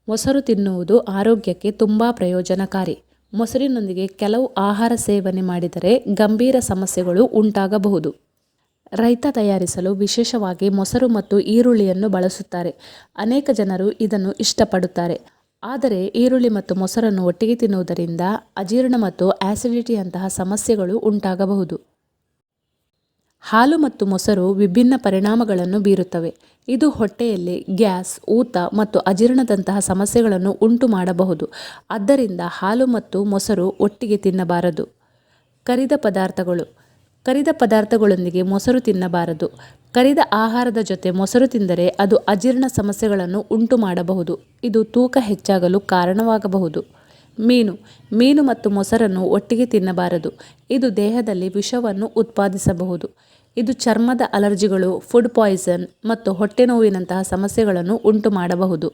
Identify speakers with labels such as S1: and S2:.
S1: ಮೊಸರು ತಿನ್ನುವುದು ಆರೋಗ್ಯಕ್ಕೆ ತುಂಬ ಪ್ರಯೋಜನಕಾರಿ. ಮೊಸರಿನೊಂದಿಗೆ ಕೆಲವು ಆಹಾರ ಸೇವನೆ ಮಾಡಿದರೆ ಗಂಭೀರ ಸಮಸ್ಯೆಗಳು ಉಂಟಾಗಬಹುದು. ರೈತ ತಯಾರಿಸಲು ವಿಶೇಷವಾಗಿ ಮೊಸರು ಮತ್ತು ಈರುಳ್ಳಿಯನ್ನು ಬಳಸುತ್ತಾರೆ. ಅನೇಕ ಜನರು ಇದನ್ನು ಇಷ್ಟಪಡುತ್ತಾರೆ. ಆದರೆ ಈರುಳ್ಳಿ ಮತ್ತು ಮೊಸರನ್ನು ಒಟ್ಟಿಗೆ ತಿನ್ನುವುದರಿಂದ ಅಜೀರ್ಣ ಮತ್ತು ಆಸಿಡಿಟಿಯಂತಹ ಸಮಸ್ಯೆಗಳು ಉಂಟಾಗಬಹುದು. ಹಾಲು ಮತ್ತು ಮೊಸರು ವಿಭಿನ್ನ ಪರಿಣಾಮಗಳನ್ನು ಬೀರುತ್ತವೆ. ಇದು ಹೊಟ್ಟೆಯಲ್ಲಿ ಗ್ಯಾಸ್, ಊತ ಮತ್ತು ಅಜೀರ್ಣದಂತಹ ಸಮಸ್ಯೆಗಳನ್ನು ಉಂಟು ಮಾಡಬಹುದು. ಆದ್ದರಿಂದ ಹಾಲು ಮತ್ತು ಮೊಸರು ಒಟ್ಟಿಗೆ ತಿನ್ನಬಾರದು. ಕರಿದ ಪದಾರ್ಥಗಳು. ಕರಿದ ಪದಾರ್ಥಗಳೊಂದಿಗೆ ಮೊಸರು ತಿನ್ನಬಾರದು. ಕರಿದ ಆಹಾರದ ಜೊತೆ ಮೊಸರು ತಿಂದರೆ ಅದು ಅಜೀರ್ಣ ಸಮಸ್ಯೆಗಳನ್ನು ಉಂಟು ಮಾಡಬಹುದು. ಇದು ತೂಕ ಹೆಚ್ಚಾಗಲು ಕಾರಣವಾಗಬಹುದು. ಮೀನು ಮತ್ತು ಮೊಸರನ್ನು ಒಟ್ಟಿಗೆ ತಿನ್ನಬಾರದು. ಇದು ದೇಹದಲ್ಲಿ ವಿಷವನ್ನು ಉತ್ಪಾದಿಸಬಹುದು. ಇದು ಚರ್ಮದ ಅಲರ್ಜಿಗಳು, ಫುಡ್ ಪಾಯ್ಸನ್ ಮತ್ತು ಹೊಟ್ಟೆ ನೋವಿನಂತಹ ಸಮಸ್ಯೆಗಳನ್ನು ಉಂಟು ಮಾಡಬಹುದು.